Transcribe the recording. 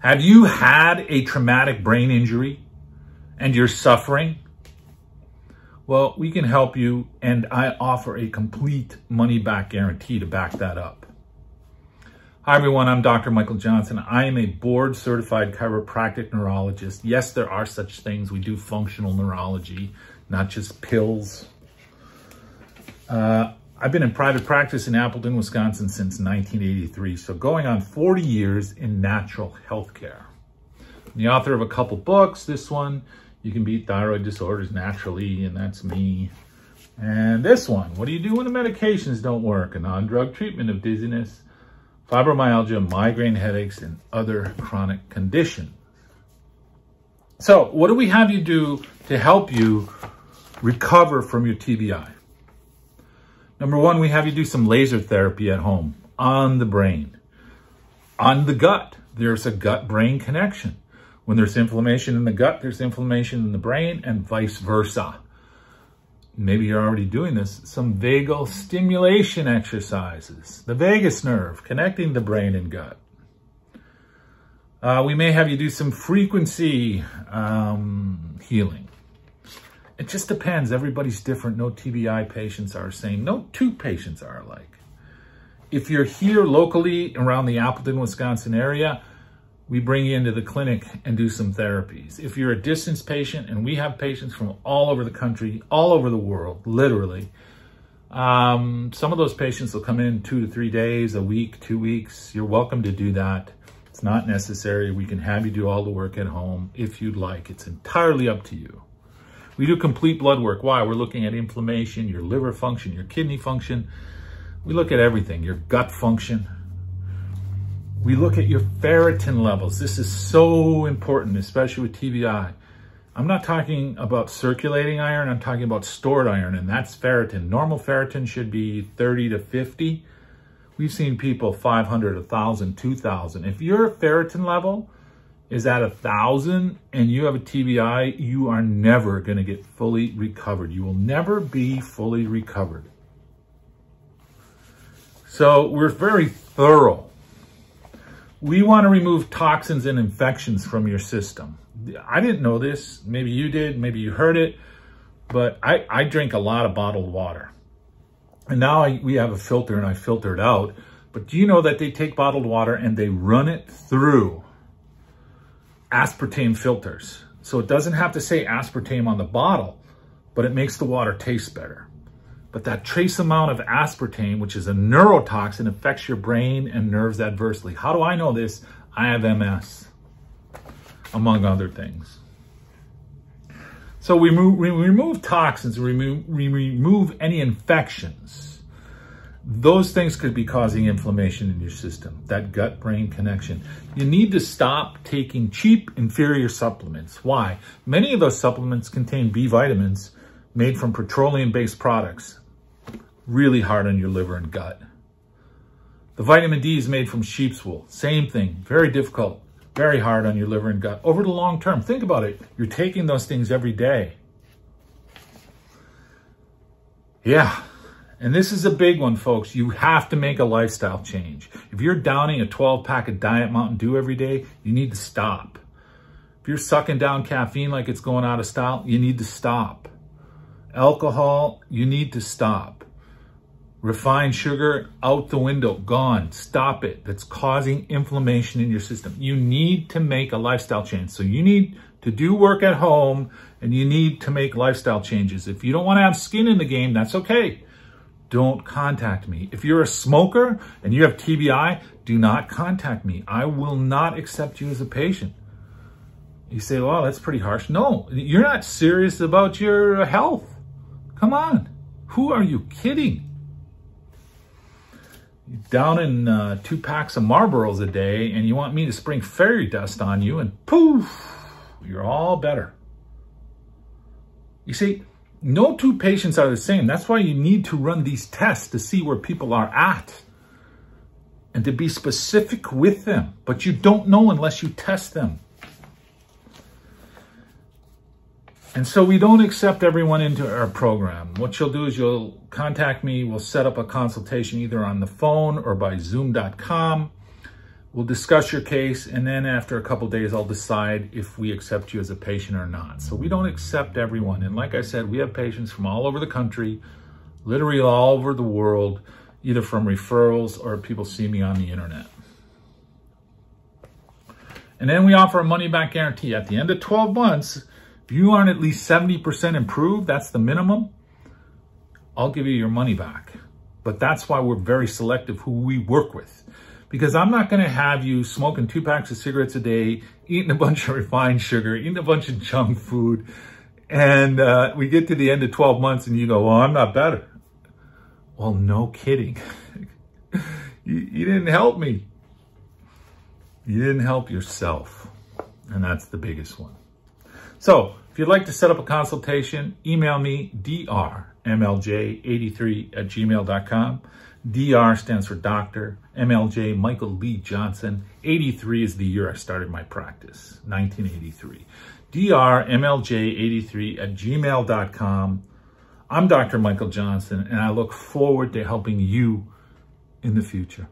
Have you had a traumatic brain injury and you're suffering? Well, we can help you, and I offer a complete money-back guarantee to back that up. Hi everyone, I'm Dr. Michael Johnson. I am a board-certified chiropractic neurologist. Yes, there are such things. We do functional neurology, not just pills. I've been in private practice in Appleton, Wisconsin since 1983, so going on 40 years in natural healthcare. I'm the author of a couple books. This one, You Can Beat Thyroid Disorders Naturally, and that's me. And this one, What Do You Do When the Medications Don't Work? A non-drug treatment of dizziness, fibromyalgia, migraine headaches, and other chronic conditions. So what do we have you do to help you recover from your TBI? Number one, we have you do some laser therapy at home on the brain, on the gut. There's a gut-brain connection. When there's inflammation in the gut, there's inflammation in the brain, and vice versa. Maybe you're already doing this. Some vagal stimulation exercises. The vagus nerve, connecting the brain and gut. We may have you do some frequency healing. It just depends. Everybody's different. No TBI patients are the same. No two patients are alike. If you're here locally around the Appleton, Wisconsin area, we bring you into the clinic and do some therapies. If you're a distance patient, and we have patients from all over the country, all over the world, literally, some of those patients will come in 2 to 3 days, a week, 2 weeks. You're welcome to do that. It's not necessary. We can have you do all the work at home if you'd like. It's entirely up to you. We do complete blood work. Why? We're looking at inflammation, your liver function, your kidney function. We look at everything, your gut function. We look at your ferritin levels. This is so important, especially with TBI. I'm not talking about circulating iron. I'm talking about stored iron, and that's ferritin. Normal ferritin should be 30 to 50. We've seen people 500, 1,000, 2,000. If your ferritin level is at 1,000 and you have a TBI, you are never going to get fully recovered. You will never be fully recovered. So we're very thorough. We want to remove toxins and infections from your system. I didn't know this. Maybe you did. Maybe you heard it. But I drink a lot of bottled water. And now we have a filter, and I filter it out. But do you know that they take bottled water and they run it through aspartame filters? So it doesn't have to say aspartame on the bottle, but it makes the water taste better. But that trace amount of aspartame, which is a neurotoxin, affects your brain and nerves adversely. How do I know this? I have MS, among other things. So we remove toxins, we remove any infections. Those things could be causing inflammation in your system, that gut-brain connection. You need to stop taking cheap, inferior supplements. Why? Many of those supplements contain B vitamins made from petroleum-based products. Really hard on your liver and gut. The vitamin D is made from sheep's wool. Same thing, very difficult, very hard on your liver and gut. Over the long term, think about it. You're taking those things every day. Yeah. And this is a big one, folks. You have to make a lifestyle change. If you're downing a 12-pack of Diet Mountain Dew every day, you need to stop. If you're sucking down caffeine like it's going out of style, you need to stop. Alcohol, you need to stop. Refined sugar, out the window, gone. Stop it. That's causing inflammation in your system. You need to make a lifestyle change. So you need to do work at home, and you need to make lifestyle changes. If you don't want to have skin in the game, that's okay. Don't contact me. If you're a smoker and you have TBI, do not contact me. I will not accept you as a patient. You say, well, that's pretty harsh. No, you're not serious about your health. Come on. Who are you kidding? You're down in 2 packs of Marlboros a day, and you want me to spring fairy dust on you, and poof, you're all better. You see, no two patients are the same. That's why you need to run these tests to see where people are at and to be specific with them. But you don't know unless you test them. And so we don't accept everyone into our program. What you'll do is you'll contact me. We'll set up a consultation either on the phone or by Zoom.com. We'll discuss your case, and then after a couple days, I'll decide if we accept you as a patient or not. So we don't accept everyone. And like I said, we have patients from all over the country, literally all over the world, either from referrals or people see me on the internet. And then we offer a money-back guarantee. At the end of 12 months, if you aren't at least 70% improved, that's the minimum, I'll give you your money back. But that's why we're very selective who we work with. Because I'm not going to have you smoking 2 packs of cigarettes a day, eating a bunch of refined sugar, eating a bunch of junk food, and we get to the end of 12 months and you go, well, I'm not better. Well, no kidding. You didn't help me. You didn't help yourself. And that's the biggest one. So if you'd like to set up a consultation, email me, drmlj83@gmail.com. DR stands for Dr. MLJ Michael Lee Johnson. 83 is the year I started my practice, 1983. drmlj83@gmail.com. I'm Dr. Michael Johnson, and I look forward to helping you in the future.